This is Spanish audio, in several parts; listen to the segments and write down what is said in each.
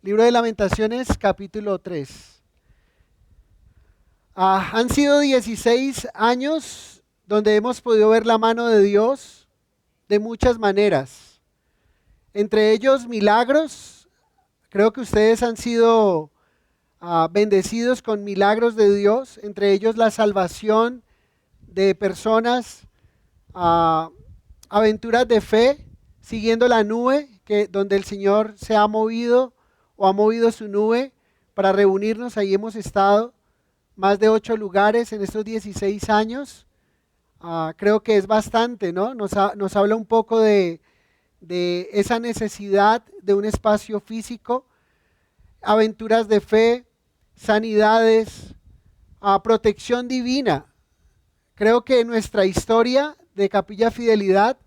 Libro de Lamentaciones, capítulo 3. Han sido 16 años donde hemos podido ver la mano de Dios de muchas maneras. Entre ellos milagros. Creo que ustedes han sido bendecidos con milagros de Dios. Entre ellos la salvación de personas, aventuras de fe, siguiendo la nube, donde el Señor se ha movido o ha movido su nube para reunirnos. Ahí hemos estado más de 8 lugares en estos 16 años. Creo que es bastante, ¿no? Nos habla un poco de esa necesidad de un espacio físico, aventuras de fe, sanidades, protección divina. Creo que en nuestra historia de Capilla Fidelidad,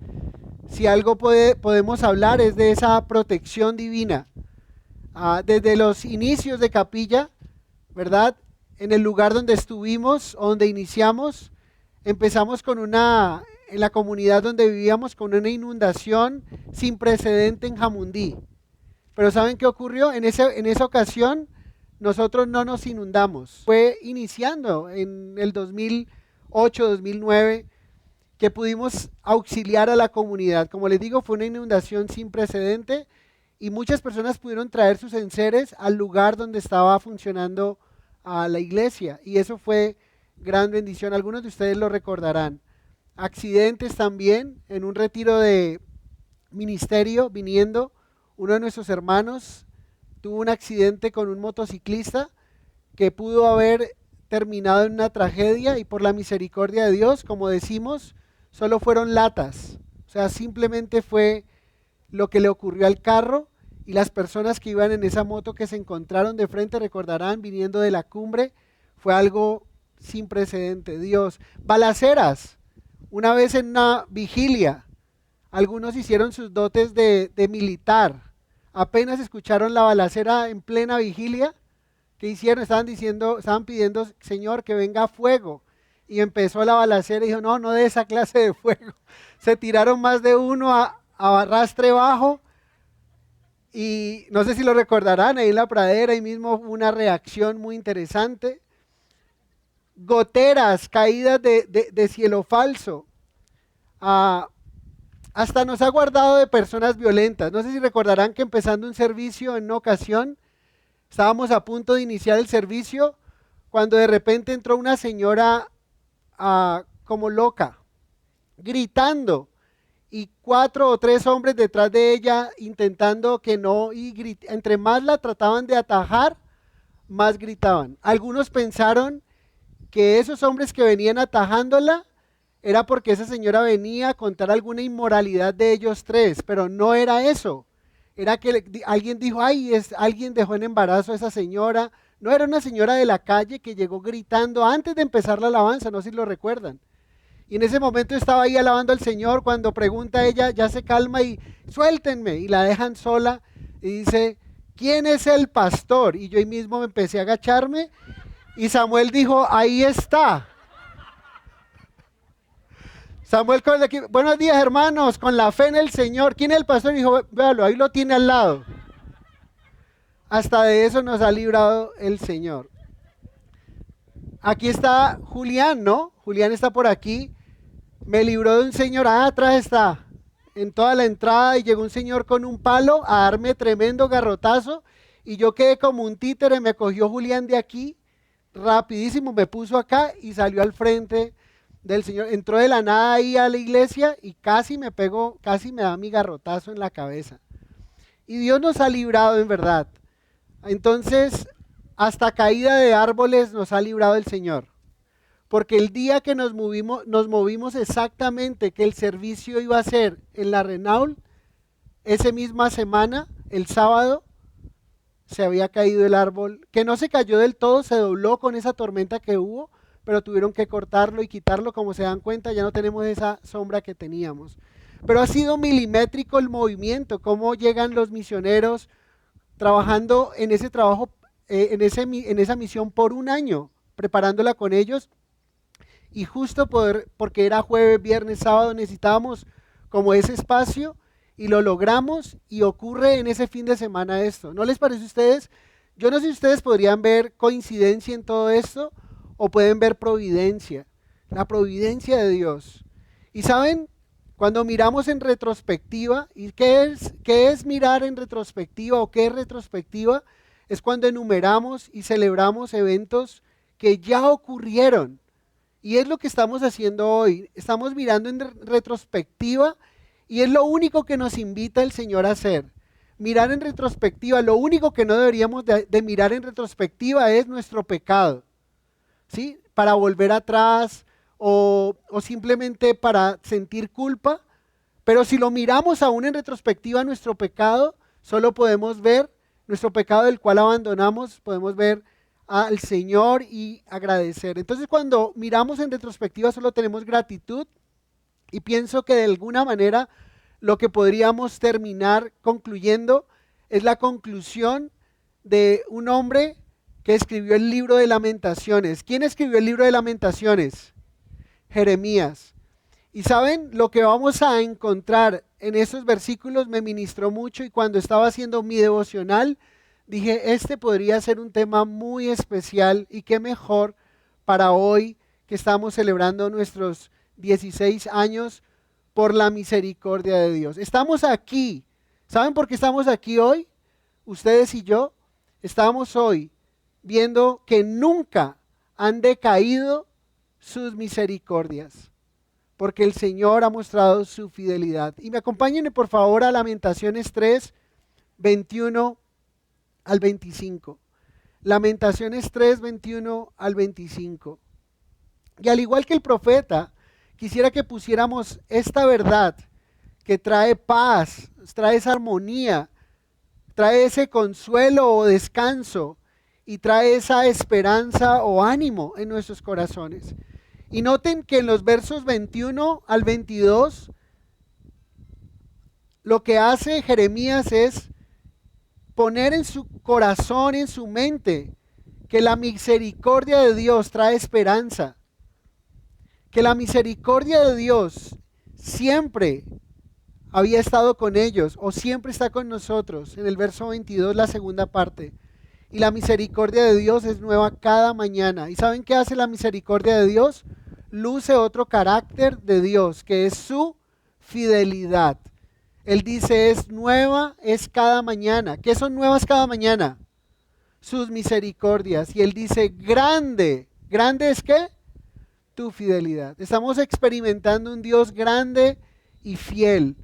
si algo podemos hablar es de esa protección divina. Desde los inicios de Capilla, ¿verdad? En el lugar donde estuvimos, donde iniciamos, empezamos en la comunidad donde vivíamos, con una inundación sin precedente en Jamundí. Pero ¿saben qué ocurrió? En esa ocasión nosotros no nos inundamos. Fue iniciando en el 2008, 2009, que pudimos auxiliar a la comunidad. Como les digo, fue una inundación sin precedente y muchas personas pudieron traer sus enseres al lugar donde estaba funcionando la iglesia, y eso fue gran bendición. Algunos de ustedes lo recordarán. Accidentes también, en un retiro de ministerio viniendo, uno de nuestros hermanos tuvo un accidente con un motociclista que pudo haber terminado en una tragedia, y por la misericordia de Dios, como decimos, solo fueron latas. O sea, simplemente fue lo que le ocurrió al carro, y las personas que iban en esa moto que se encontraron de frente, recordarán, viniendo de la cumbre, fue algo sin precedente. Dios. Balaceras. Una vez en una vigilia, algunos hicieron sus dotes de militar. Apenas escucharon la balacera en plena vigilia, ¿qué hicieron? Estaban pidiendo, Señor, que venga fuego. Y empezó la balacera y dijo, no de esa clase de fuego. Se tiraron más de uno a arrastre bajo. Y no sé si lo recordarán, ahí en la pradera, ahí mismo una reacción muy interesante. Goteras, caídas de cielo falso. Hasta nos ha guardado de personas violentas. No sé si recordarán que empezando un servicio en una ocasión, estábamos a punto de iniciar el servicio, cuando de repente entró una señora como loca, gritando, y 4 o 3 hombres detrás de ella intentando que no, y entre más la trataban de atajar, más gritaban. Algunos pensaron que esos hombres que venían atajándola era porque esa señora venía a contar alguna inmoralidad de ellos 3, pero no era eso. Era que alguien dijo, alguien dejó en embarazo a esa señora. No, era una señora de la calle que llegó gritando antes de empezar la alabanza, no sé si lo recuerdan. Y en ese momento estaba ahí alabando al Señor, cuando pregunta ella, ya se calma y suéltenme, y la dejan sola y dice, ¿quién es el pastor? Y yo ahí mismo me empecé a agacharme y Samuel dijo, ahí está. Samuel con el equipo, buenos días hermanos, con la fe en el Señor. ¿Quién es el pastor? Y dijo, véalo, ahí lo tiene al lado. Hasta de eso nos ha librado el Señor. Aquí está Julián, ¿no? Julián está por aquí. Me libró de un señor, atrás está, en toda la entrada, y llegó un señor con un palo a darme tremendo garrotazo, y yo quedé como un títere. Me cogió Julián de aquí, rapidísimo, me puso acá y salió al frente del Señor. Entró de la nada ahí a la iglesia y casi me pegó, casi me da mi garrotazo en la cabeza. Y Dios nos ha librado en verdad. Entonces, hasta caída de árboles nos ha librado el Señor. Porque el día que nos movimos exactamente que el servicio iba a ser en la Renault, esa misma semana, el sábado, se había caído el árbol, que no se cayó del todo, se dobló con esa tormenta que hubo, pero tuvieron que cortarlo y quitarlo. Como se dan cuenta, ya no tenemos esa sombra que teníamos. Pero ha sido milimétrico el movimiento, cómo llegan los misioneros trabajando en ese trabajo, en esa misión por un año, preparándola con ellos. Y justo porque era jueves, viernes, sábado, necesitábamos como ese espacio, y lo logramos y ocurre en ese fin de semana esto. ¿No les parece a ustedes? Yo no sé si ustedes podrían ver coincidencia en todo esto o pueden ver providencia, la providencia de Dios. Y saben, cuando miramos en retrospectiva, ¿y qué es mirar en retrospectiva o qué es retrospectiva? Es cuando enumeramos y celebramos eventos que ya ocurrieron. Y es lo que estamos haciendo hoy. Estamos mirando en retrospectiva y es lo único que nos invita el Señor a hacer. Mirar en retrospectiva, lo único que no deberíamos de mirar en retrospectiva es nuestro pecado, ¿sí? Para volver atrás o simplemente para sentir culpa. Pero si lo miramos aún en retrospectiva nuestro pecado, solo podemos ver nuestro pecado del cual abandonamos, podemos ver al Señor y agradecer. Entonces cuando miramos en retrospectiva solo tenemos gratitud y pienso que de alguna manera lo que podríamos terminar concluyendo es la conclusión de un hombre que escribió el libro de Lamentaciones. ¿Quién escribió el libro de Lamentaciones? Jeremías. Y saben, lo que vamos a encontrar en esos versículos me ministró mucho y cuando estaba haciendo mi devocional dije, este podría ser un tema muy especial y qué mejor para hoy que estamos celebrando nuestros 16 años por la misericordia de Dios. Estamos aquí. ¿Saben por qué estamos aquí hoy? Ustedes y yo estamos hoy viendo que nunca han decaído sus misericordias, porque el Señor ha mostrado su fidelidad. Y me acompañen por favor a Lamentaciones 3, 21 al 25. Lamentaciones 3, 21 al 25. Y al igual que el profeta, quisiera que pusiéramos esta verdad que trae paz, trae esa armonía, trae ese consuelo o descanso y trae esa esperanza o ánimo en nuestros corazones. Y noten que en los versos 21 al 22, lo que hace Jeremías es poner en su corazón, en su mente, que la misericordia de Dios trae esperanza, que la misericordia de Dios siempre había estado con ellos o siempre está con nosotros. En el verso 22, la segunda parte. Y la misericordia de Dios es nueva cada mañana. ¿Y saben qué hace la misericordia de Dios? Luce otro carácter de Dios, que es su fidelidad. Él dice, es nueva, es cada mañana. ¿Qué son nuevas cada mañana? Sus misericordias. Y Él dice, grande. ¿Grande es qué? Tu fidelidad. Estamos experimentando un Dios grande y fiel.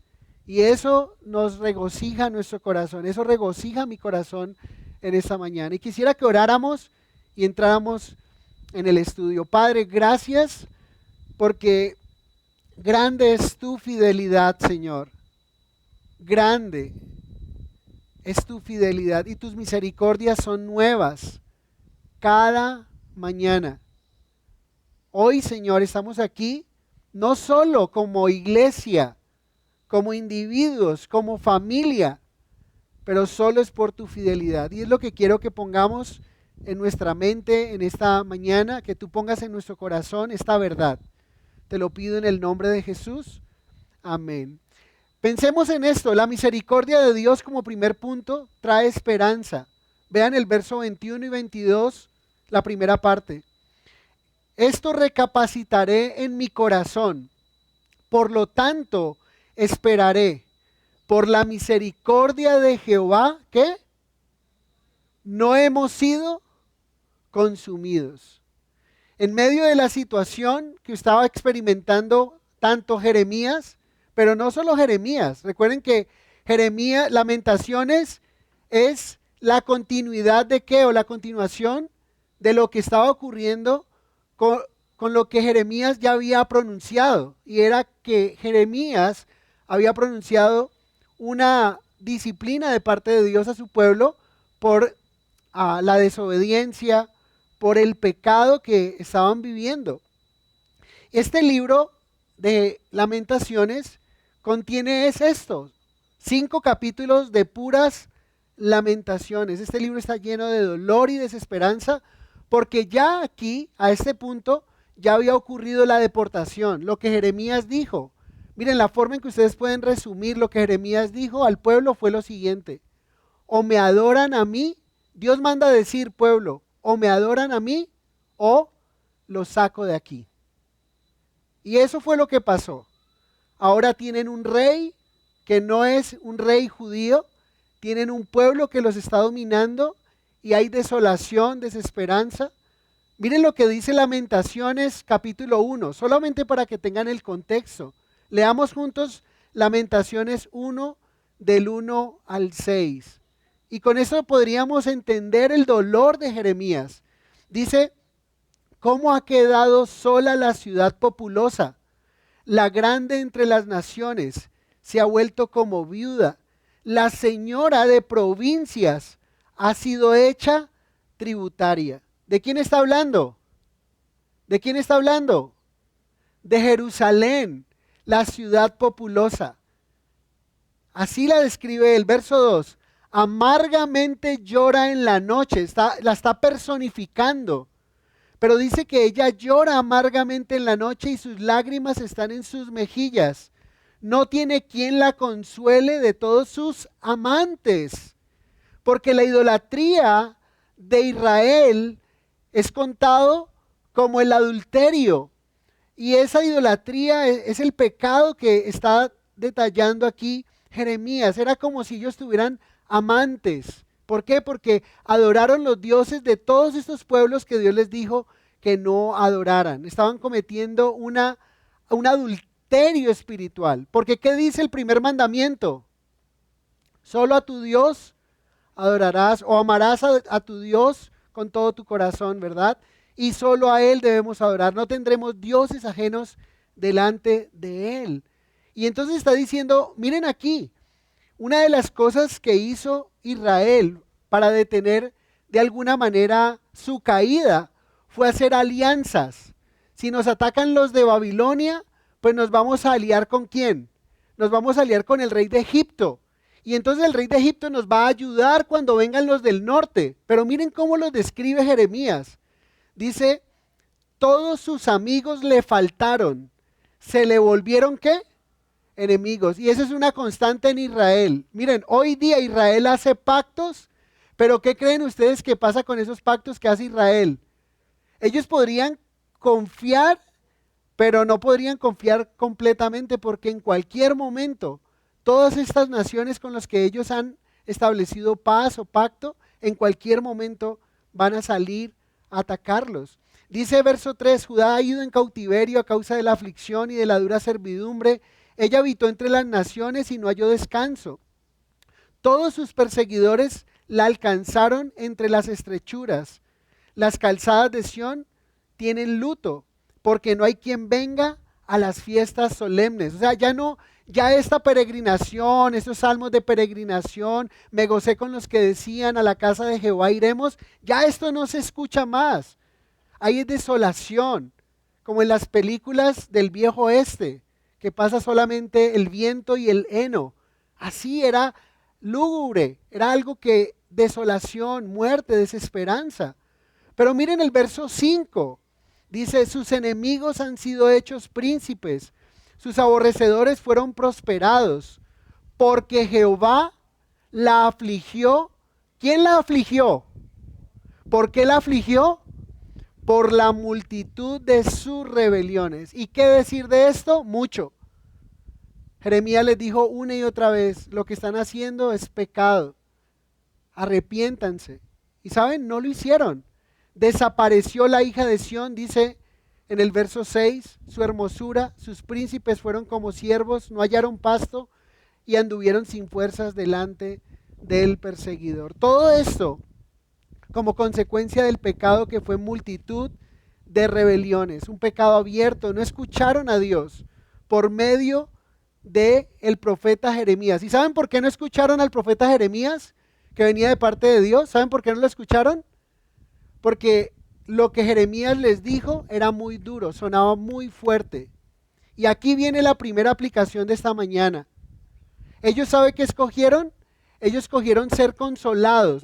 Y eso nos regocija nuestro corazón. Eso regocija mi corazón en esta mañana. Y quisiera que oráramos y entráramos en el estudio. Padre, gracias porque grande es tu fidelidad, Señor. Grande es tu fidelidad y tus misericordias son nuevas cada mañana. Hoy, Señor, estamos aquí no solo como iglesia, como individuos, como familia, pero solo es por tu fidelidad. Y es lo que quiero que pongamos en nuestra mente en esta mañana, que tú pongas en nuestro corazón esta verdad. Te lo pido en el nombre de Jesús. Amén. Pensemos en esto, la misericordia de Dios como primer punto trae esperanza. Vean el verso 21 y 22, la primera parte. Esto recapacitaré en mi corazón, por lo tanto esperaré. Por la misericordia de Jehová, ¿qué? No hemos sido consumidos. En medio de la situación que estaba experimentando tanto Jeremías, pero no solo Jeremías. Recuerden que Jeremías, Lamentaciones, es la continuidad de qué, o la continuación de lo que estaba ocurriendo con lo que Jeremías ya había pronunciado. Y era que Jeremías había pronunciado una disciplina de parte de Dios a su pueblo por la desobediencia, por el pecado que estaban viviendo. Este libro de Lamentaciones contiene esto, 5 capítulos de puras lamentaciones. Este libro está lleno de dolor y desesperanza porque ya aquí, a este punto, ya había ocurrido la deportación, lo que Jeremías dijo. Miren, la forma en que ustedes pueden resumir lo que Jeremías dijo al pueblo fue lo siguiente: o me adoran a mí, Dios manda decir, pueblo, o me adoran a mí o los saco de aquí. Y eso fue lo que pasó. Ahora tienen un rey que no es un rey judío, tienen un pueblo que los está dominando y hay desolación, desesperanza. Miren lo que dice Lamentaciones capítulo 1, solamente para que tengan el contexto. Leamos juntos Lamentaciones 1 del 1 al 6. Y con eso podríamos entender el dolor de Jeremías. Dice: ¿cómo ha quedado sola la ciudad populosa? La grande entre las naciones se ha vuelto como viuda. La señora de provincias ha sido hecha tributaria. ¿De quién está hablando? ¿De quién está hablando? De Jerusalén, la ciudad populosa. Así la describe el verso 2. Amargamente llora en la noche, la está personificando. Pero dice que ella llora amargamente en la noche y sus lágrimas están en sus mejillas. No tiene quien la consuele de todos sus amantes, porque la idolatría de Israel es contado como el adulterio. Y esa idolatría es el pecado que está detallando aquí Jeremías. Era como si ellos tuvieran amantes. ¿Por qué? Porque adoraron los dioses de todos estos pueblos que Dios les dijo que no adoraran. Estaban cometiendo un adulterio espiritual. Porque ¿qué dice el primer mandamiento? Solo a tu Dios adorarás o amarás a tu Dios con todo tu corazón, ¿verdad? Y solo a Él debemos adorar. No tendremos dioses ajenos delante de Él. Y entonces está diciendo, miren aquí, una de las cosas que hizo Israel para detener de alguna manera su caída fue hacer alianzas. Si nos atacan los de Babilonia, pues nos vamos a aliar ¿con quién? Nos vamos a aliar con el rey de Egipto. Y entonces el rey de Egipto nos va a ayudar cuando vengan los del norte. Pero miren cómo los describe Jeremías. Dice, todos sus amigos le faltaron. ¿Se le volvieron qué? Enemigos. Y esa es una constante en Israel. Miren, hoy día Israel hace pactos, pero ¿qué creen ustedes que pasa con esos pactos que hace Israel? Ellos podrían confiar, pero no podrían confiar completamente, porque en cualquier momento todas estas naciones con las que ellos han establecido paz o pacto, en cualquier momento van a salir a atacarlos. Dice verso 3, Judá ha ido en cautiverio a causa de la aflicción y de la dura servidumbre. Ella habitó entre las naciones y no halló descanso. Todos sus perseguidores la alcanzaron entre las estrechuras. Las calzadas de Sión tienen luto, porque no hay quien venga a las fiestas solemnes. O sea, ya esta peregrinación, estos salmos de peregrinación, me gocé con los que decían a la casa de Jehová iremos, ya esto no se escucha más. Hay desolación, como en las películas del viejo oeste, que pasa solamente el viento y el heno. Así era lúgubre, era algo que desolación, muerte, desesperanza. Pero miren el verso 5, dice, sus enemigos han sido hechos príncipes, sus aborrecedores fueron prosperados, porque Jehová la afligió. ¿Quién la afligió? ¿Por qué la afligió? Por la multitud de sus rebeliones. ¿Y qué decir de esto? Mucho. Jeremías les dijo una y otra vez, lo que están haciendo es pecado, arrepiéntanse. Y saben, no lo hicieron. Desapareció la hija de Sión, dice en el verso 6, su hermosura, sus príncipes fueron como siervos, no hallaron pasto y anduvieron sin fuerzas delante del perseguidor. Todo esto como consecuencia del pecado que fue multitud de rebeliones, un pecado abierto. No escucharon a Dios por medio del profeta Jeremías. ¿Y saben por qué no escucharon al profeta Jeremías que venía de parte de Dios? ¿Saben por qué no lo escucharon? Porque lo que Jeremías les dijo era muy duro, sonaba muy fuerte. Y aquí viene la primera aplicación de esta mañana. ¿Ellos saben qué escogieron? Ellos escogieron ser consolados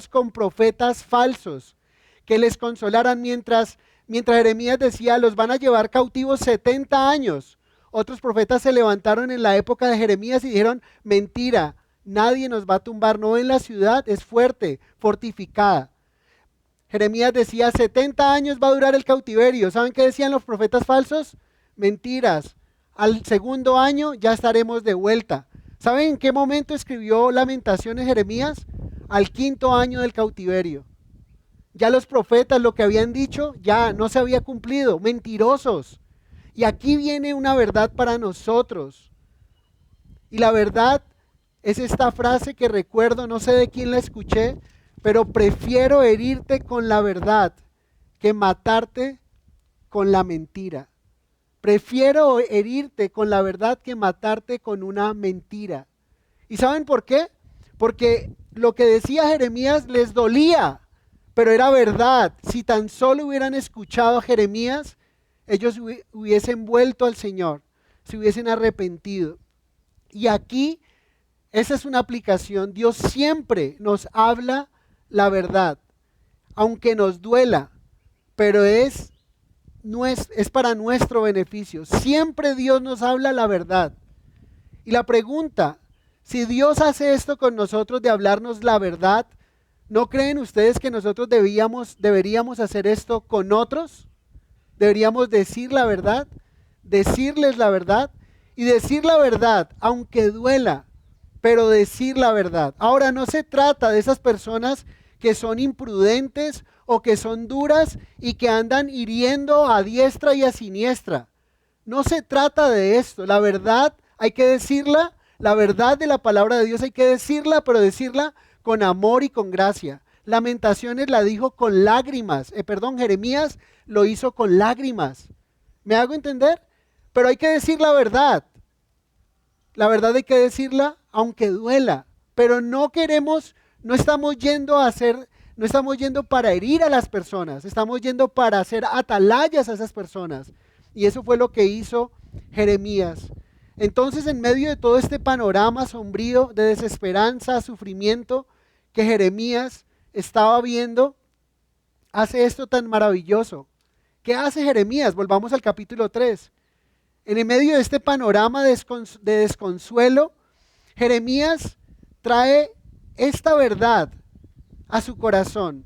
con profetas falsos, que les consolaran mientras Jeremías decía, los van a llevar cautivos 70 años. Otros profetas se levantaron en la época de Jeremías y dijeron, mentira, nadie nos va a tumbar, no en la ciudad, es fuerte, fortificada. Jeremías decía, 70 años va a durar el cautiverio. ¿Saben qué decían los profetas falsos? Mentiras. Al segundo año ya estaremos de vuelta. ¿Saben en qué momento escribió Lamentaciones Jeremías? Al quinto año del cautiverio. Ya los profetas lo que habían dicho ya no se había cumplido. Mentirosos. Y aquí viene una verdad para nosotros. Y la verdad es esta frase que recuerdo, no sé de quién la escuché, pero prefiero herirte con la verdad que matarte con la mentira. Prefiero herirte con la verdad que matarte con una mentira. ¿Y saben por qué? Porque lo que decía Jeremías les dolía, pero era verdad. Si tan solo hubieran escuchado a Jeremías, ellos hubiesen vuelto al Señor, se hubiesen arrepentido. Y aquí, esa es una aplicación. Dios siempre nos habla la verdad, aunque nos duela, pero es para nuestro beneficio. Siempre Dios nos habla la verdad. Y la pregunta, si Dios hace esto con nosotros de hablarnos la verdad, ¿no creen ustedes que nosotros deberíamos hacer esto con otros? Deberíamos decir la verdad, decirles la verdad y decir la verdad, aunque duela, pero decir la verdad. Ahora, no se trata de esas personas que son imprudentes o que son duras y que andan hiriendo a diestra y a siniestra. No se trata de esto. La verdad hay que decirla, la verdad de la palabra de Dios hay que decirla, pero decirla con amor y con gracia. Lamentaciones la dijo con lágrimas. Jeremías lo hizo con lágrimas. ¿Me hago entender? Pero hay que decir la verdad. La verdad hay que decirla aunque duela. Pero no estamos yendo para herir a las personas. Estamos yendo para hacer atalayas a esas personas. Y eso fue lo que hizo Jeremías. Entonces, en medio de todo este panorama sombrío de desesperanza, sufrimiento que Jeremías estaba viendo, hace esto tan maravilloso. ¿Qué hace Jeremías? Volvamos al capítulo 3. En el medio de este panorama de desconsuelo, Jeremías trae esta verdad a su corazón,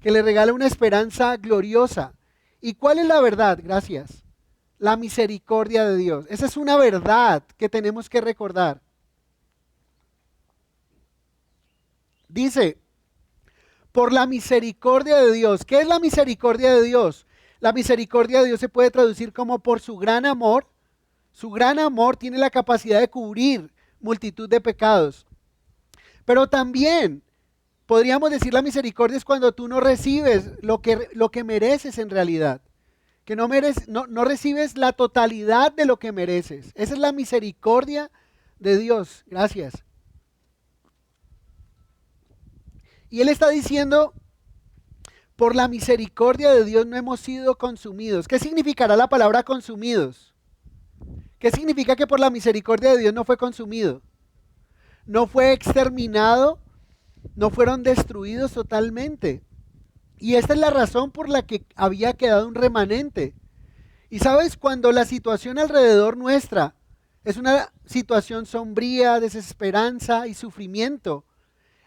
que le regala una esperanza gloriosa. ¿Y cuál es la verdad? Gracias. La misericordia de Dios. Esa es una verdad que tenemos que recordar. Dice, por la misericordia de Dios. ¿Qué es la misericordia de Dios? La misericordia de Dios se puede traducir como por su gran amor. Su gran amor tiene la capacidad de cubrir multitud de pecados. Pero también podríamos decir la misericordia es cuando tú no recibes lo que mereces en realidad. Que no recibes la totalidad de lo que mereces. Esa es la misericordia de Dios. Gracias. Y él está diciendo, por la misericordia de Dios no hemos sido consumidos. ¿Qué significará la palabra consumidos? ¿Qué significa que por la misericordia de Dios no fue consumido? No fue exterminado, no fueron destruidos totalmente. Y esta es la razón por la que había quedado un remanente. Y sabes, cuando la situación alrededor nuestra es una situación sombría, desesperanza y sufrimiento,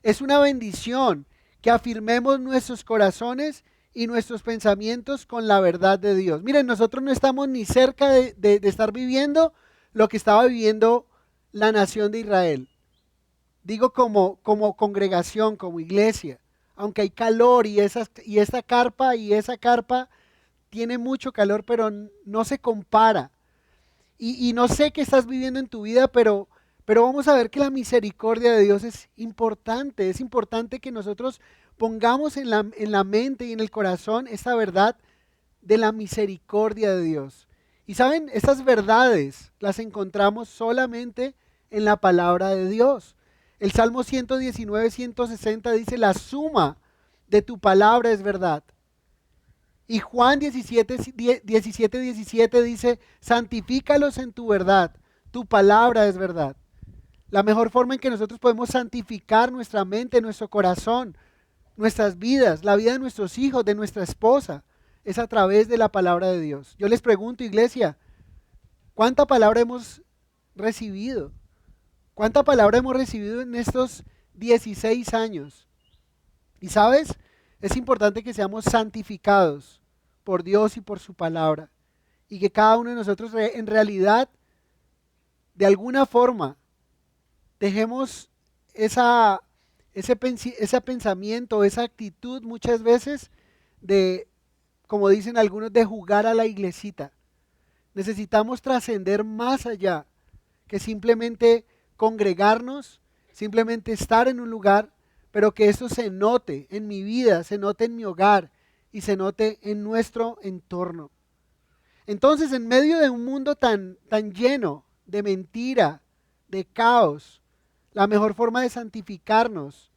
es una bendición que afirmemos nuestros corazones y nuestros pensamientos con la verdad de Dios. Miren, nosotros no estamos ni cerca de estar viviendo lo que estaba viviendo la nación de Israel. Digo como congregación, como iglesia. Aunque hay calor y esa carpa tiene mucho calor, pero no se compara. Y no sé qué estás viviendo en tu vida, pero vamos a ver que la misericordia de Dios es importante. Es importante que nosotros pongamos en la mente y en el corazón esta verdad de la misericordia de Dios. Y saben, estas verdades las encontramos solamente en la palabra de Dios. El Salmo 119, 160 dice, la suma de tu palabra es verdad. Y Juan 17, 17 dice, santifícalos en tu verdad, tu palabra es verdad. La mejor forma en que nosotros podemos santificar nuestra mente, nuestro corazón, nuestras vidas, la vida de nuestros hijos, de nuestra esposa, es a través de la palabra de Dios. Yo les pregunto, iglesia, ¿Cuánta palabra hemos recibido? ¿Cuánta palabra hemos recibido en estos 16 años? Y sabes, es importante que seamos santificados por Dios y por su palabra. Y que cada uno de nosotros en realidad, de alguna forma, dejemos ese pensamiento, esa actitud muchas veces de, como dicen algunos, de jugar a la iglesita. Necesitamos trascender más allá que simplemente congregarnos, simplemente estar en un lugar, pero que eso se note en mi vida, se note en mi hogar y se note en nuestro entorno. Entonces, en medio de un mundo tan lleno de mentira, de caos, la mejor forma de santificarnos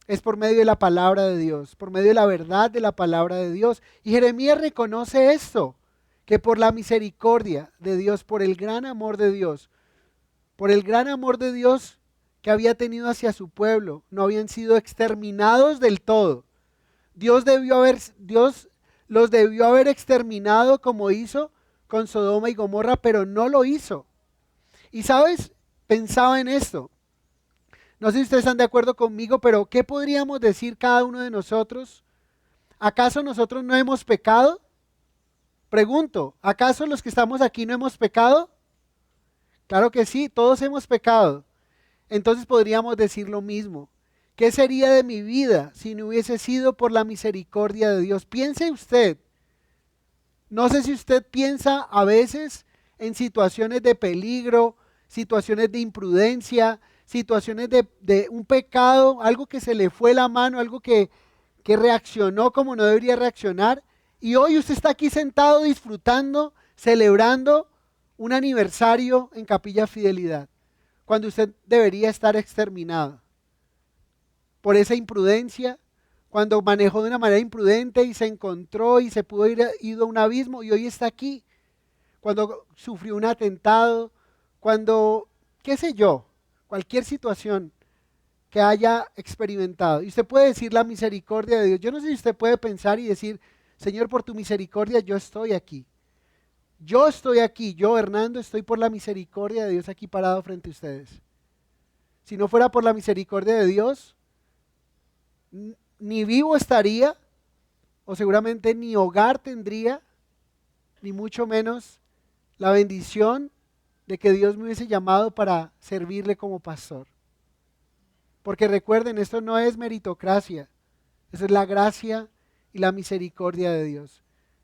es por medio de la palabra de Dios, por medio de la verdad de la palabra de Dios. Y Jeremías reconoce esto, que por la misericordia de Dios, por el gran amor de Dios, por el gran amor de Dios que había tenido hacia su pueblo, no habían sido exterminados del todo. Dios los debió haber exterminado como hizo con Sodoma y Gomorra, pero no lo hizo. Y sabes, pensaba en esto. No sé si ustedes están de acuerdo conmigo, pero ¿qué podríamos decir cada uno de nosotros? ¿Acaso nosotros no hemos pecado? Pregunto, ¿acaso los que estamos aquí no hemos pecado? Claro que sí, todos hemos pecado. Entonces podríamos decir lo mismo. ¿Qué sería de mi vida si no hubiese sido por la misericordia de Dios? Piense usted. No sé si usted piensa a veces en situaciones de peligro, situaciones de imprudencia, situaciones de un pecado, algo que se le fue la mano, algo que reaccionó como no debería reaccionar. Y hoy usted está aquí sentado disfrutando, celebrando un aniversario en Capilla Fidelidad, cuando usted debería estar exterminado por esa imprudencia, cuando manejó de una manera imprudente y se encontró y se pudo ir a un abismo y hoy está aquí, cuando sufrió un atentado, cuando, qué sé yo, cualquier situación que haya experimentado. Y usted puede decir la misericordia de Dios. Yo no sé si usted puede pensar y decir, Señor, por tu misericordia yo estoy aquí. Yo estoy aquí, yo Hernando estoy por la misericordia de Dios aquí parado frente a ustedes. Si no fuera por la misericordia de Dios, ni vivo estaría, o seguramente ni hogar tendría, ni mucho menos la bendición de que Dios me hubiese llamado para servirle como pastor. Porque recuerden, esto no es meritocracia, eso es la gracia y la misericordia de Dios.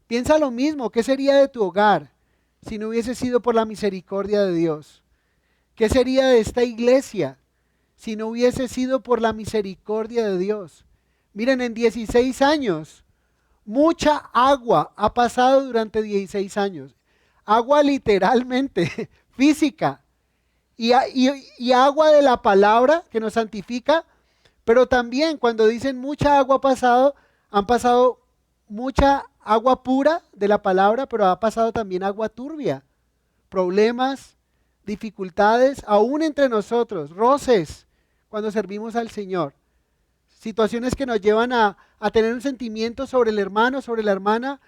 Piensa lo mismo, ¿qué sería de tu hogar si no hubiese sido por la misericordia de Dios? ¿Qué sería de esta iglesia si no hubiese sido por la misericordia de Dios? Miren, en 16 años, mucha agua ha pasado durante 16 años. Agua literalmente, física. Y agua de la palabra que nos santifica, pero también cuando dicen mucha agua ha pasado, han pasado mucha agua pura de la palabra, pero ha pasado también agua turbia. Problemas, dificultades, aún entre nosotros, roces cuando servimos al Señor. Situaciones que nos llevan a tener un sentimiento sobre el hermano, sobre la hermana,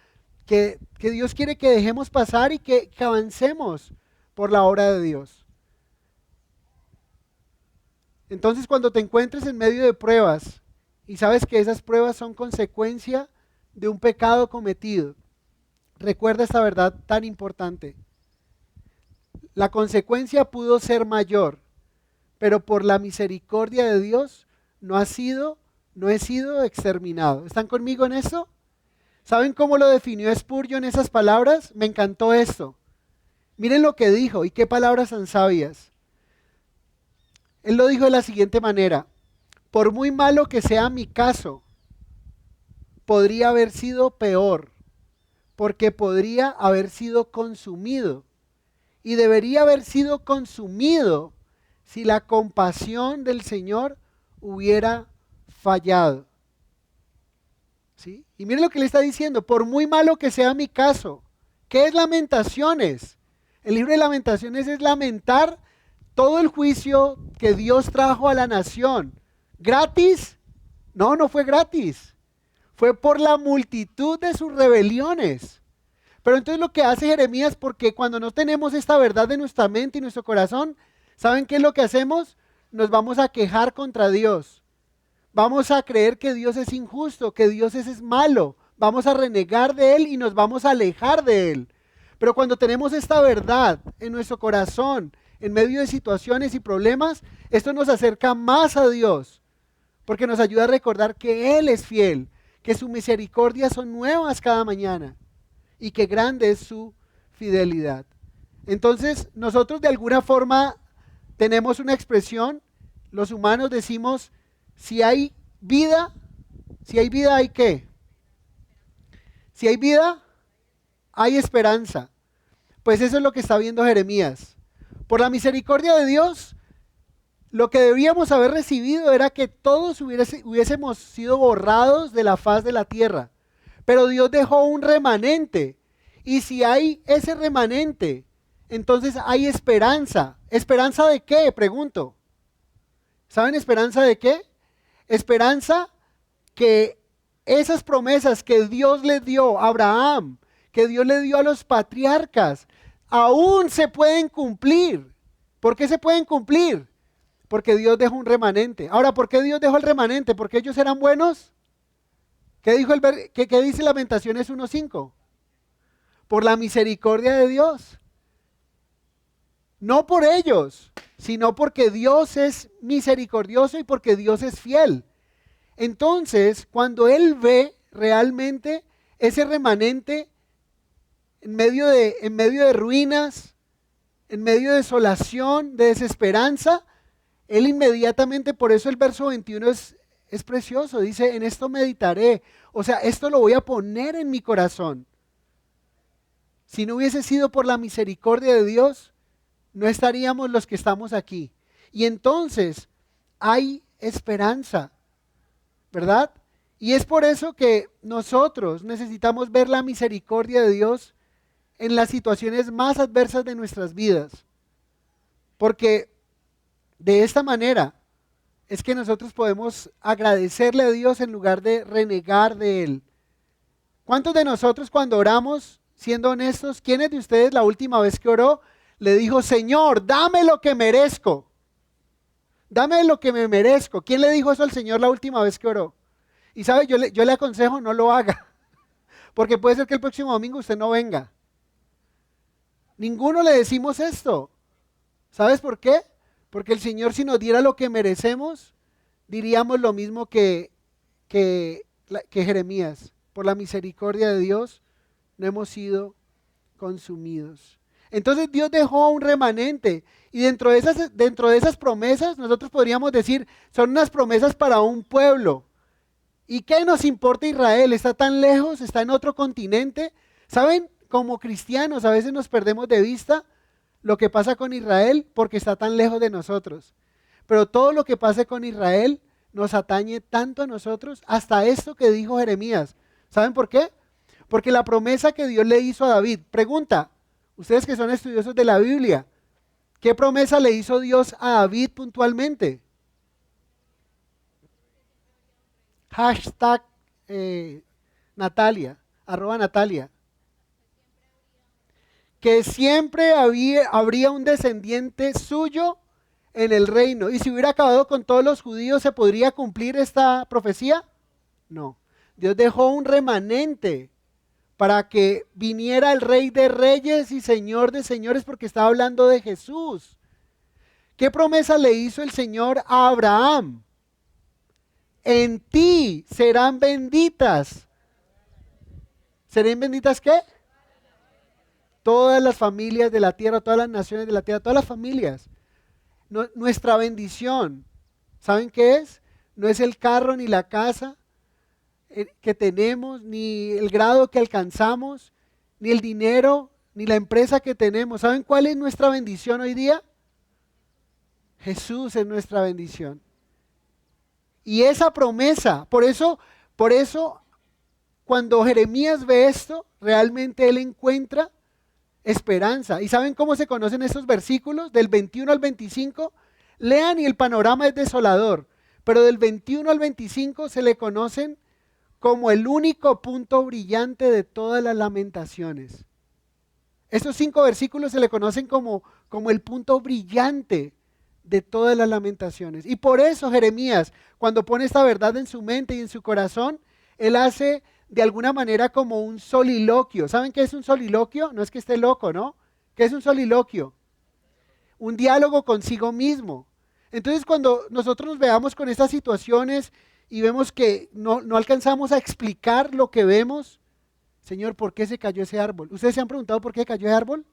que Dios quiere que dejemos pasar y que avancemos por la obra de Dios. Entonces, cuando te encuentres en medio de pruebas y sabes que esas pruebas son consecuencia de un pecado cometido, recuerda esta verdad tan importante. La consecuencia pudo ser mayor, pero por la misericordia de Dios no he sido exterminado. ¿Están conmigo en eso? ¿Saben cómo lo definió Spurgeon en esas palabras? Me encantó esto. Miren lo que dijo y qué palabras tan sabias. Él lo dijo de la siguiente manera: por muy malo que sea mi caso, podría haber sido peor, porque podría haber sido consumido, y debería haber sido consumido si la compasión del Señor hubiera fallado. ¿Sí? Y miren lo que le está diciendo: por muy malo que sea mi caso. ¿Qué es Lamentaciones? El libro de Lamentaciones es lamentar todo el juicio que Dios trajo a la nación. ¿Gratis? No, no fue gratis. Fue por la multitud de sus rebeliones. Pero entonces lo que hace Jeremías, porque cuando no tenemos esta verdad de nuestra mente y nuestro corazón, ¿saben qué es lo que hacemos? Nos vamos a quejar contra Dios. Vamos a creer que Dios es injusto, que Dios es malo. Vamos a renegar de Él y nos vamos a alejar de Él. Pero cuando tenemos esta verdad en nuestro corazón, en medio de situaciones y problemas, esto nos acerca más a Dios, porque nos ayuda a recordar que Él es fiel, que sus misericordias son nuevas cada mañana y que grande es su fidelidad. Entonces, nosotros de alguna forma tenemos una expresión, los humanos decimos, si hay vida, ¿hay qué? Si hay vida, hay esperanza. Pues eso es lo que está viendo Jeremías. Por la misericordia de Dios, lo que debíamos haber recibido era que todos hubiésemos sido borrados de la faz de la tierra. Pero Dios dejó un remanente. Y si hay ese remanente, entonces hay esperanza. ¿Esperanza de qué? Pregunto. ¿Saben esperanza de qué? Esperanza que esas promesas que Dios le dio a Abraham, que Dios le dio a los patriarcas, aún se pueden cumplir. ¿Por qué se pueden cumplir? Porque Dios dejó un remanente. Ahora, ¿por qué Dios dejó el remanente? ¿Porque ellos eran buenos? ¿Qué dice Lamentaciones 1:5? Por la misericordia de Dios. No por ellos, sino porque Dios es misericordioso y porque Dios es fiel. Entonces, cuando Él ve realmente ese remanente en medio de ruinas, en medio de desolación, de desesperanza, Él inmediatamente, por eso el verso 21 es precioso, dice, en esto meditaré, o sea, esto lo voy a poner en mi corazón. Si no hubiese sido por la misericordia de Dios, no estaríamos los que estamos aquí. Y entonces hay esperanza, ¿verdad? Y es por eso que nosotros necesitamos ver la misericordia de Dios en las situaciones más adversas de nuestras vidas. Porque de esta manera es que nosotros podemos agradecerle a Dios en lugar de renegar de Él. ¿Cuántos de nosotros cuando oramos, siendo honestos, quiénes de ustedes la última vez que oró le dijo, Señor, dame lo que merezco? Dame lo que me merezco. ¿Quién le dijo eso al Señor la última vez que oró? Y sabe, yo le aconsejo no lo haga, porque puede ser que el próximo domingo usted no venga. Ninguno le decimos esto. ¿Sabes por qué? Porque el Señor, si nos diera lo que merecemos, diríamos lo mismo que Jeremías. Por la misericordia de Dios no hemos sido consumidos. Entonces Dios dejó un remanente. Y dentro de esas promesas, nosotros podríamos decir, son unas promesas para un pueblo. ¿Y qué nos importa Israel? ¿Está tan lejos? ¿Está en otro continente? ¿Saben? Como cristianos a veces nos perdemos de vista lo que pasa con Israel porque está tan lejos de nosotros. Pero todo lo que pase con Israel nos atañe tanto a nosotros, hasta esto que dijo Jeremías. ¿Saben por qué? Porque la promesa que Dios le hizo a David, pregunta, ustedes que son estudiosos de la Biblia, ¿qué promesa le hizo Dios a David puntualmente? Hashtag Natalia, @Natalia. Que siempre habría un descendiente suyo en el reino. Y si hubiera acabado con todos los judíos, ¿se podría cumplir esta profecía? No. Dios dejó un remanente para que viniera el Rey de Reyes y Señor de Señores, porque estaba hablando de Jesús. ¿Qué promesa le hizo el Señor a Abraham? En ti serán benditas. ¿Serán benditas qué? Todas las familias de la tierra, todas las naciones de la tierra, todas las familias. Nuestra bendición, ¿saben qué es? No es el carro ni la casa que tenemos, ni el grado que alcanzamos, ni el dinero, ni la empresa que tenemos. ¿Saben cuál es nuestra bendición hoy día? Jesús es nuestra bendición. Y esa promesa, por eso, cuando Jeremías ve esto, realmente él encuentra esperanza. ¿Y saben cómo se conocen estos versículos? Del 21 al 25, lean y el panorama es desolador, pero del 21 al 25 se le conocen como el único punto brillante de todas las lamentaciones. Estos 5 versículos se le conocen como el punto brillante de todas las lamentaciones. Y por eso Jeremías, cuando pone esta verdad en su mente y en su corazón, él hace de alguna manera como un soliloquio. ¿Saben qué es un soliloquio? No es que esté loco, ¿no? ¿Qué es un soliloquio? Un diálogo consigo mismo. Entonces, cuando nosotros nos veamos con estas situaciones y vemos que no alcanzamos a explicar lo que vemos, Señor, ¿por qué se cayó ese árbol? ¿Ustedes se han preguntado por qué cayó ese árbol?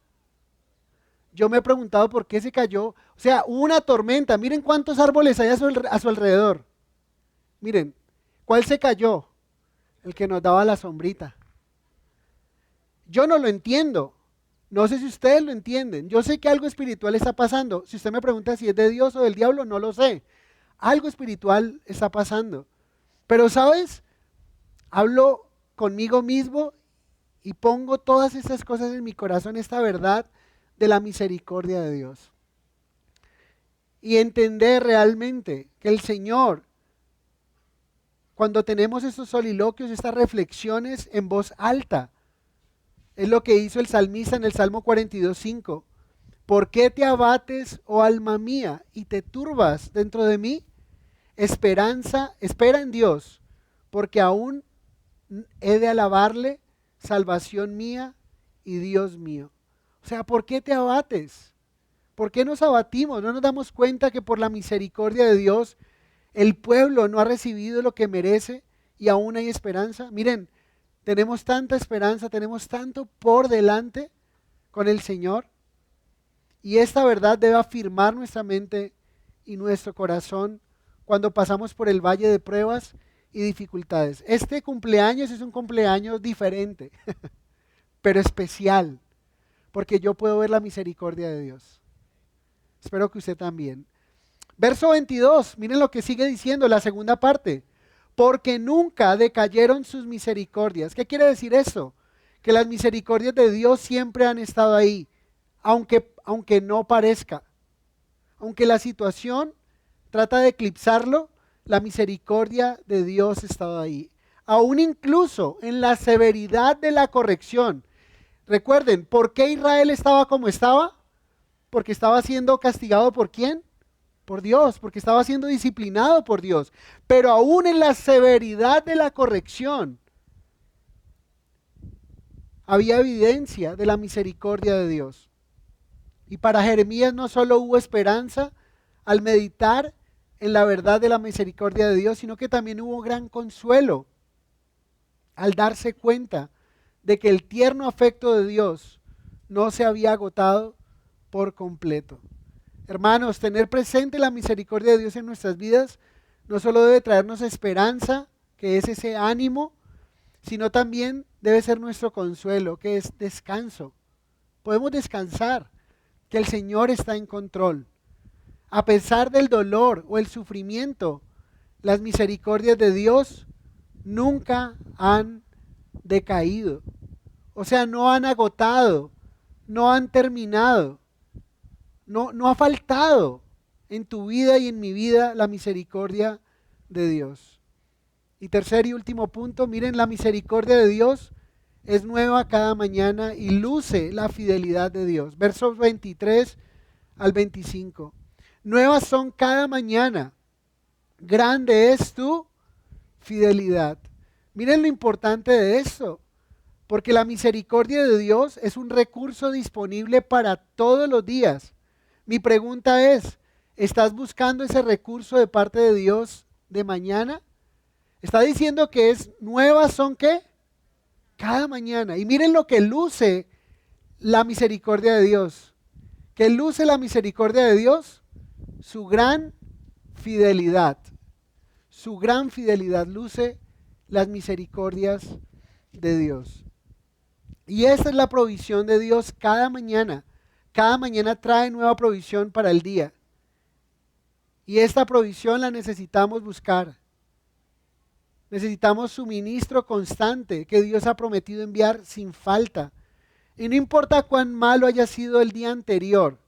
Yo me he preguntado por qué se cayó. O sea, hubo una tormenta. Miren cuántos árboles hay a su alrededor. Miren, ¿cuál se cayó? El que nos daba la sombrita. Yo no lo entiendo. No sé si ustedes lo entienden. Yo sé que algo espiritual está pasando. Si usted me pregunta si es de Dios o del diablo, no lo sé. Algo espiritual está pasando. Pero, ¿sabes? Hablo conmigo mismo y pongo todas estas cosas en mi corazón, esta verdad de la misericordia de Dios. Y entender realmente que el Señor, cuando tenemos estos soliloquios, estas reflexiones en voz alta, es lo que hizo el salmista en el Salmo 42:5. ¿Por qué te abates, oh alma mía, y te turbas dentro de mí? Espera en Dios, porque aún he de alabarle, salvación mía y Dios mío. O sea, ¿por qué te abates? ¿Por qué nos abatimos? ¿No nos damos cuenta que por la misericordia de Dios el pueblo no ha recibido lo que merece y aún hay esperanza? Miren, tenemos tanta esperanza, tenemos tanto por delante con el Señor, y esta verdad debe afirmar nuestra mente y nuestro corazón cuando pasamos por el valle de pruebas y dificultades. Este cumpleaños es un cumpleaños diferente, pero especial, porque yo puedo ver la misericordia de Dios. Espero que usted también. Verso 22, miren lo que sigue diciendo la segunda parte. Porque nunca decayeron sus misericordias. ¿Qué quiere decir eso? Que las misericordias de Dios siempre han estado ahí, aunque no parezca. Aunque la situación trata de eclipsarlo, la misericordia de Dios ha estado ahí. Aún incluso en la severidad de la corrección. Recuerden, ¿por qué Israel estaba como estaba? Porque estaba siendo castigado ¿por quién? Por Dios, porque estaba siendo disciplinado por Dios. Pero aún en la severidad de la corrección, había evidencia de la misericordia de Dios. Y para Jeremías no solo hubo esperanza al meditar en la verdad de la misericordia de Dios, sino que también hubo gran consuelo al darse cuenta de que el tierno afecto de Dios no se había agotado por completo. Hermanos, tener presente la misericordia de Dios en nuestras vidas no solo debe traernos esperanza, que es ese ánimo, sino también debe ser nuestro consuelo, que es descanso. Podemos descansar, que el Señor está en control. A pesar del dolor o el sufrimiento, las misericordias de Dios nunca han decaído. O sea, no han agotado, no han terminado. No ha faltado en tu vida y en mi vida la misericordia de Dios. Y tercer y último punto, miren, la misericordia de Dios es nueva cada mañana y luce la fidelidad de Dios. Versos 23 al 25. Nuevas son cada mañana, grande es tu fidelidad. Miren lo importante de esto, porque la misericordia de Dios es un recurso disponible para todos los días. Mi pregunta es, ¿estás buscando ese recurso de parte de Dios de mañana? Está diciendo que es nuevas son ¿qué? Cada mañana. Y miren lo que luce la misericordia de Dios. ¿Qué luce la misericordia de Dios? Su gran fidelidad. Su gran fidelidad luce las misericordias de Dios. Y esta es la provisión de Dios cada mañana. Cada mañana trae nueva provisión para el día. Y esta provisión la necesitamos buscar. Necesitamos suministro constante que Dios ha prometido enviar sin falta. Y no importa cuán malo haya sido el día anterior,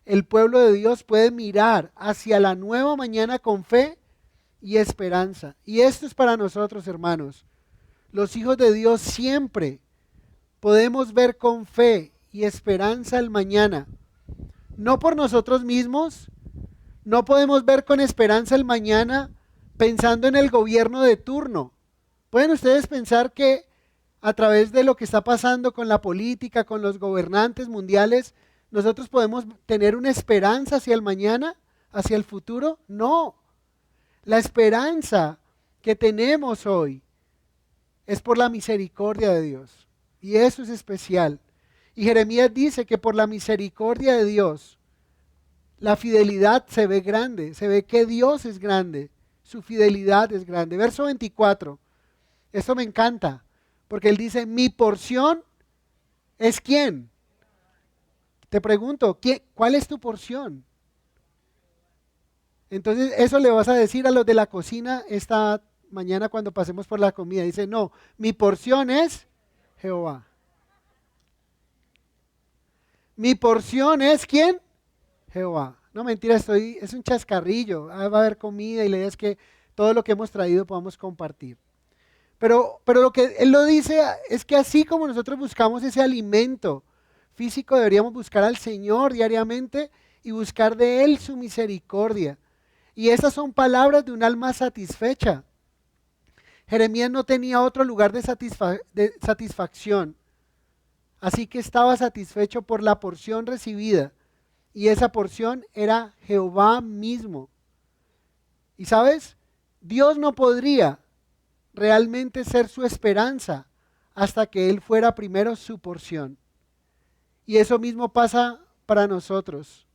el pueblo de Dios puede mirar hacia la nueva mañana con fe y esperanza. Y esto es para nosotros, hermanos. Los hijos de Dios siempre podemos ver con fe y esperanza al mañana. No por nosotros mismos, no podemos ver con esperanza el mañana pensando en el gobierno de turno. ¿Pueden ustedes pensar que a través de lo que está pasando con la política, con los gobernantes mundiales, nosotros podemos tener una esperanza hacia el mañana, hacia el futuro? No. La esperanza que tenemos hoy es por la misericordia de Dios. Y eso es especial. Y Jeremías dice que por la misericordia de Dios, la fidelidad se ve grande, se ve que Dios es grande, su fidelidad es grande. Verso 24, esto me encanta, porque él dice, mi porción es ¿quién? Te pregunto, ¿cuál es tu porción? Entonces eso le vas a decir a los de la cocina esta mañana cuando pasemos por la comida. Dice, no, mi porción es Jehová. Mi porción es ¿quién? Jehová. No, mentira, es un chascarrillo. Va a haber comida y la idea es que todo lo que hemos traído podamos compartir. Pero lo que él lo dice es que así como nosotros buscamos ese alimento físico, deberíamos buscar al Señor diariamente y buscar de Él su misericordia. Y esas son palabras de un alma satisfecha. Jeremías no tenía otro lugar de satisfacción. Así que estaba satisfecho por la porción recibida. Y esa porción era Jehová mismo. Y sabes, Dios no podría realmente ser su esperanza hasta que Él fuera primero su porción. Y eso mismo pasa para nosotros.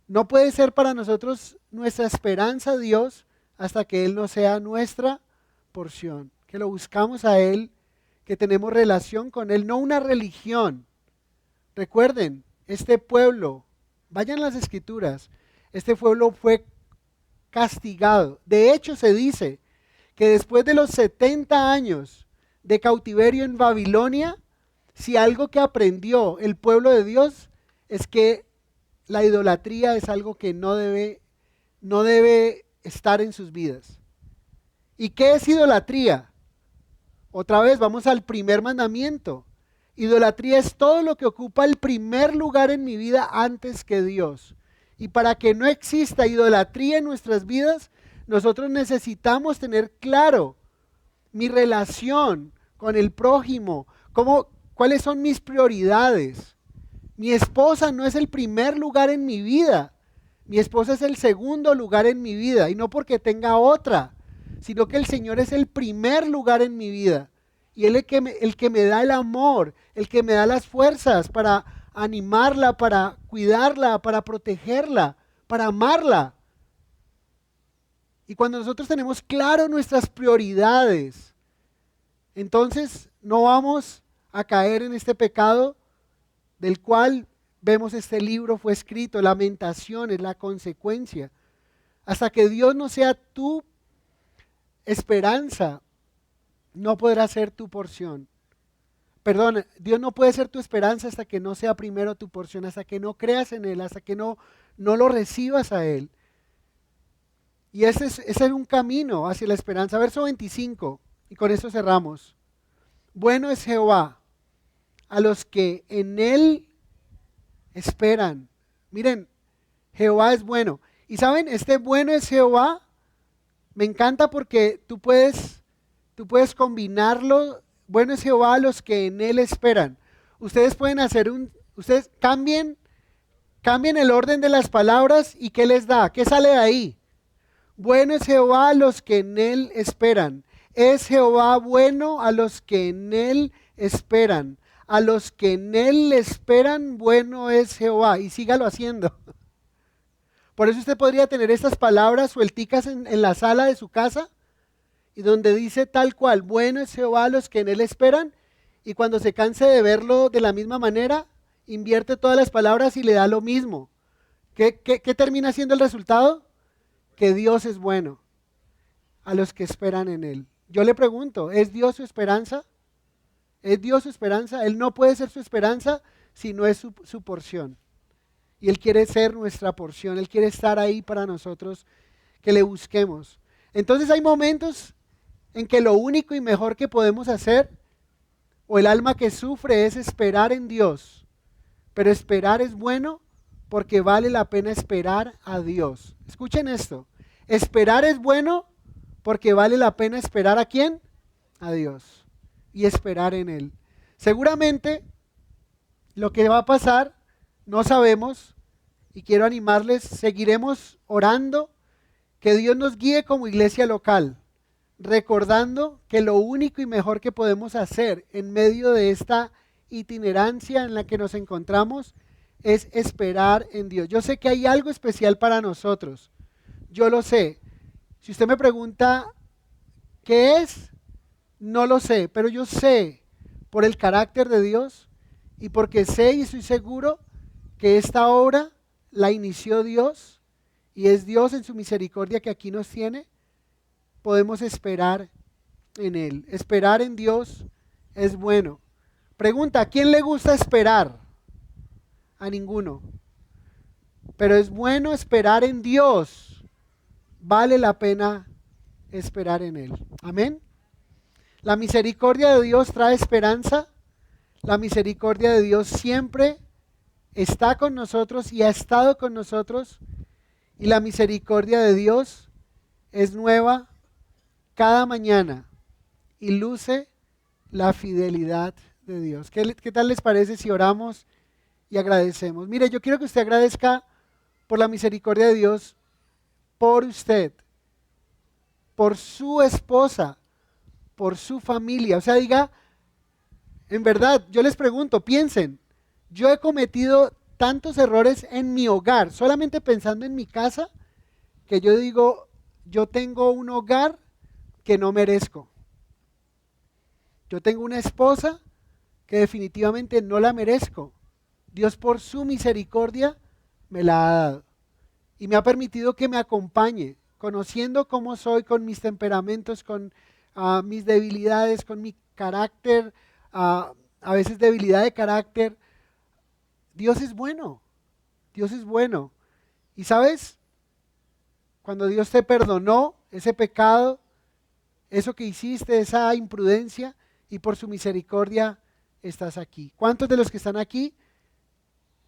No puede ser para nosotros nuestra esperanza Dios hasta que Él no sea nuestra porción. Que lo buscamos a Él, que tenemos relación con Él, no una religión. Recuerden, este pueblo, vayan las escrituras, este pueblo fue castigado. De hecho se dice que después de los 70 años de cautiverio en Babilonia, si algo que aprendió el pueblo de Dios es que la idolatría es algo que no debe estar en sus vidas. ¿Y qué es idolatría? Otra vez vamos al primer mandamiento. Idolatría es todo lo que ocupa el primer lugar en mi vida antes que Dios. Y para que no exista idolatría en nuestras vidas, nosotros necesitamos tener claro mi relación con el prójimo, cuáles son mis prioridades. Mi esposa no es el primer lugar en mi vida, mi esposa es el segundo lugar en mi vida, y no porque tenga otra, sino que el Señor es el primer lugar en mi vida. Y Él es el que me da el amor, el que me da las fuerzas para animarla, para cuidarla, para protegerla, para amarla. Y cuando nosotros tenemos claro nuestras prioridades, entonces no vamos a caer en este pecado del cual vemos este libro fue escrito, Lamentaciones, la consecuencia. Hasta que Dios no sea tu esperanza, no podrá ser tu porción. Perdón, Dios no puede ser tu esperanza hasta que no sea primero tu porción, hasta que no creas en Él, hasta que no lo recibas a Él. Y ese es un camino hacia la esperanza. Verso 25, y con eso cerramos. Bueno es Jehová a los que en Él esperan. Miren, Jehová es bueno. Y saben, este bueno es Jehová, me encanta porque tú puedes combinarlo. Bueno es Jehová a los que en Él esperan. Ustedes pueden ustedes cambien el orden de las palabras y ¿qué les da? ¿Qué sale de ahí? Bueno es Jehová a los que en Él esperan. Es Jehová bueno a los que en Él esperan. A los que en Él esperan, bueno es Jehová. Y sígalo haciendo. Por eso usted podría tener estas palabras suelticas en la sala de su casa, y donde dice tal cual, bueno es Jehová a los que en Él esperan, y cuando se canse de verlo de la misma manera, invierte todas las palabras y le da lo mismo. ¿Qué termina siendo el resultado? Que Dios es bueno a los que esperan en Él. Yo le pregunto, ¿es Dios su esperanza? ¿Es Dios su esperanza? Él no puede ser su esperanza si no es su porción. Y Él quiere ser nuestra porción, Él quiere estar ahí para nosotros, que le busquemos. Entonces hay momentos en que lo único y mejor que podemos hacer, o el alma que sufre, es esperar en Dios. pero esperar es bueno porque vale la pena esperar a Dios. Escuchen esto, esperar es bueno porque vale la pena esperar ¿a quién? A Dios, y esperar en Él. Seguramente lo que va a pasar no sabemos, y quiero animarles, seguiremos orando, que Dios nos guíe como iglesia local, recordando que lo único y mejor que podemos hacer en medio de esta itinerancia en la que nos encontramos es esperar en Dios. Yo sé que hay algo especial para nosotros, yo lo sé. Si usted me pregunta qué es, no lo sé, pero yo sé por el carácter de Dios y porque sé y estoy seguro que esta obra la inició Dios y es Dios en su misericordia que aquí nos tiene. Podemos esperar en Él. Esperar en Dios es bueno. Pregunta, ¿a quién le gusta esperar? A ninguno. Pero es bueno esperar en Dios. Vale la pena esperar en Él. Amén. La misericordia de Dios trae esperanza. La misericordia de Dios siempre está con nosotros y ha estado con nosotros. Y la misericordia de Dios es nueva cada mañana y luce la fidelidad de Dios. ¿Qué tal les parece si oramos y agradecemos? Mire, yo quiero que usted agradezca por la misericordia de Dios, por usted, por su esposa, por su familia. O sea, diga, en verdad, yo les pregunto, piensen, yo he cometido tantos errores en mi hogar, solamente pensando en mi casa, que yo digo, yo tengo un hogar que no merezco. Yo tengo una esposa que definitivamente no la merezco. Dios por su misericordia me la ha dado y me ha permitido que me acompañe, conociendo cómo soy con mis temperamentos, con mis debilidades, con mi carácter, a veces debilidad de carácter. Dios es bueno, Dios es bueno. Y sabes, cuando Dios te perdonó ese pecado, eso que hiciste, esa imprudencia, y por su misericordia estás aquí. ¿Cuántos de los que están aquí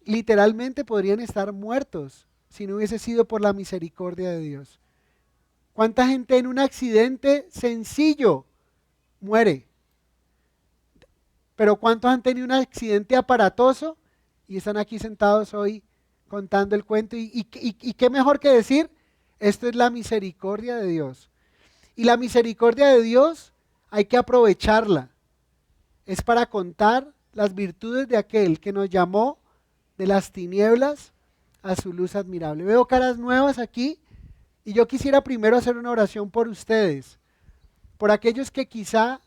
literalmente podrían estar muertos si no hubiese sido por la misericordia de Dios? ¿Cuánta gente en un accidente sencillo muere? Pero ¿cuántos han tenido un accidente aparatoso y están aquí sentados hoy contando el cuento? ¿Y qué mejor que decir? Esto es la misericordia de Dios. Y la misericordia de Dios hay que aprovecharla. Es para contar las virtudes de aquel que nos llamó de las tinieblas a su luz admirable. Veo caras nuevas aquí y yo quisiera primero hacer una oración por ustedes, por aquellos que quizá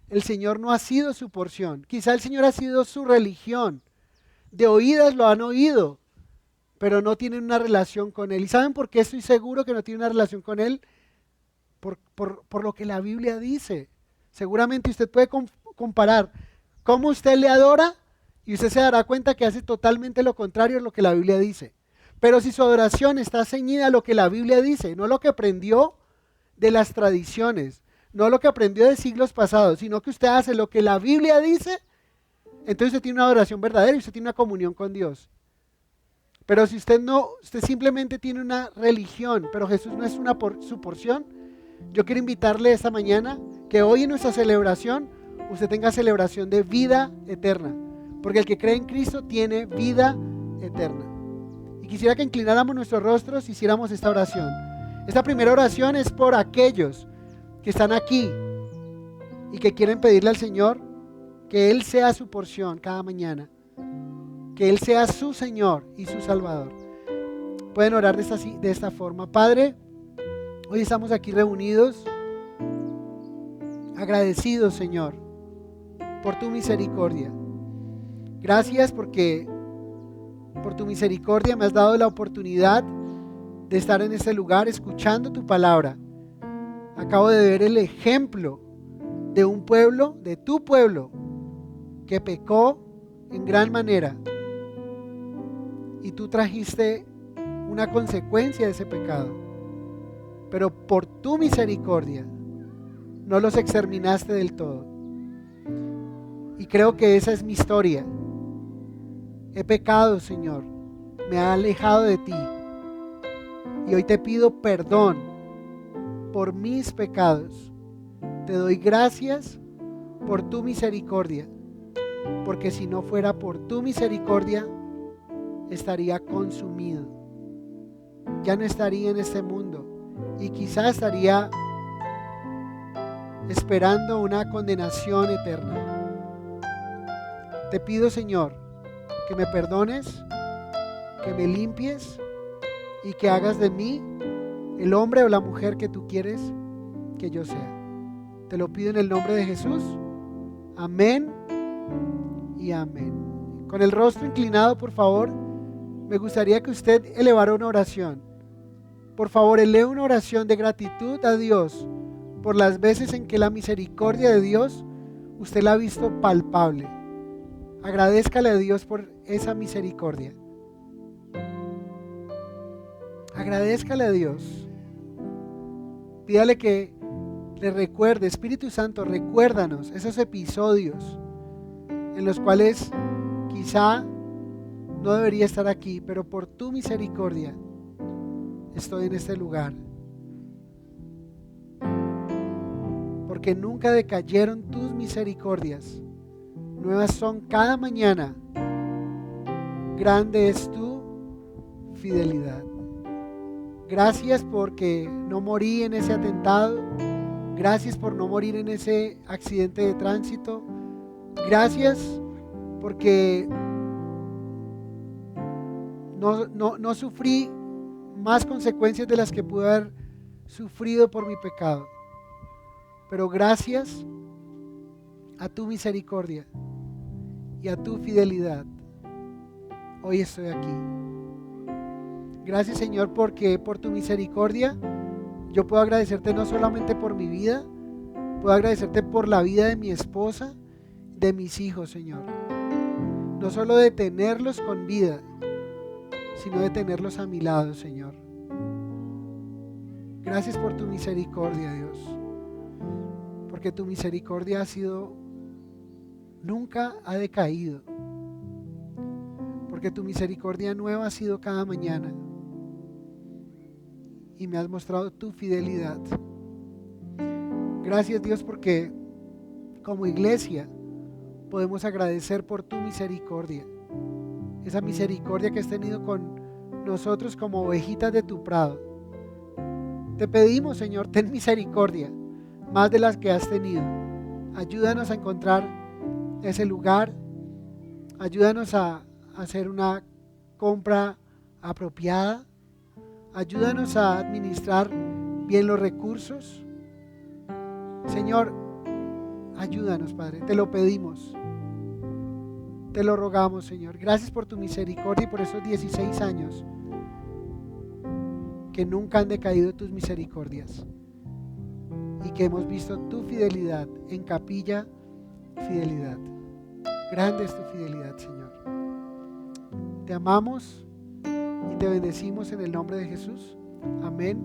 el Señor no ha sido su porción, quizá el Señor ha sido su religión, de oídas lo han oído, pero no tienen una relación con Él. ¿Y saben por qué estoy seguro que no tienen una relación con Él? Por lo que la Biblia dice. Seguramente usted puede comparar cómo usted le adora y usted se dará cuenta que hace totalmente lo contrario a lo que la Biblia dice. Pero si su adoración está ceñida a lo que la Biblia dice, no lo que aprendió de las tradiciones, no lo que aprendió de siglos pasados, sino que usted hace lo que la Biblia dice, entonces usted tiene una adoración verdadera y usted tiene una comunión con Dios. Pero si usted no, usted simplemente tiene una religión, pero Jesús no es su porción, yo quiero invitarle esta mañana que hoy en nuestra celebración usted tenga celebración de vida eterna, porque el que cree en Cristo tiene vida eterna. Y quisiera que inclináramos nuestros rostros y hiciéramos esta oración. Esta primera oración es por aquellos que están aquí y que quieren pedirle al Señor que Él sea su porción cada mañana, que Él sea su Señor y su Salvador. Pueden orar de esta forma. Padre, hoy estamos aquí reunidos, agradecidos, Señor, por tu misericordia. Gracias porque por tu misericordia me has dado la oportunidad de estar en este lugar escuchando tu palabra. Acabo de ver el ejemplo de un pueblo, de tu pueblo, que pecó en gran manera. Y tú trajiste una consecuencia de ese pecado. Pero por tu misericordia no los exterminaste del todo. Y creo que esa es mi historia. He pecado, Señor, me he alejado de ti. Y hoy te pido perdón por mis pecados. Te doy gracias por tu misericordia, porque si no fuera por tu misericordia, estaría consumido. Ya no estaría en este mundo y quizás estaría esperando una condenación eterna. Te pido, Señor, que me perdones, que me limpies y que hagas de mí el hombre o la mujer que tú quieres que yo sea. Te lo pido en el nombre de Jesús. Amén y amén. Con el rostro inclinado, por favor, me gustaría que usted elevara una oración. Por favor, eleve una oración de gratitud a Dios por las veces en que la misericordia de Dios usted la ha visto palpable. Agradézcale a Dios por esa misericordia. Agradézcale a Dios. Pídale que le recuerde, Espíritu Santo, recuérdanos esos episodios en los cuales quizá no debería estar aquí, pero por tu misericordia estoy en este lugar. Porque nunca decayeron tus misericordias. Nuevas son cada mañana. Grande es tu fidelidad. Gracias porque no morí en ese atentado. Gracias por no morir en ese accidente de tránsito. Gracias porque no sufrí más consecuencias de las que pude haber sufrido por mi pecado. Pero gracias a tu misericordia y a tu fidelidad, hoy estoy aquí. Gracias, Señor, porque por tu misericordia yo puedo agradecerte no solamente por mi vida, puedo agradecerte por la vida de mi esposa, de mis hijos, Señor. No solo de tenerlos con vida, sino de tenerlos a mi lado, Señor. Gracias por tu misericordia, Dios. Porque tu misericordia nunca ha decaído. Porque tu misericordia nueva ha sido cada mañana. Y me has mostrado tu fidelidad. Gracias, Dios, porque como iglesia podemos agradecer por tu misericordia. Esa misericordia que has tenido con nosotros como ovejitas de tu prado. Te pedimos, Señor, ten misericordia, más de las que has tenido. Ayúdanos a encontrar ese lugar. Ayúdanos a hacer una compra apropiada. Ayúdanos a administrar bien los recursos. Señor, ayúdanos, Padre, te lo pedimos. Te lo rogamos, Señor. Gracias por tu misericordia y por esos 16 años que nunca han decaído tus misericordias y que hemos visto tu fidelidad en Capilla Fidelidad. Grande es tu fidelidad, Señor. Te amamos y te bendecimos en el nombre de Jesús. Amén.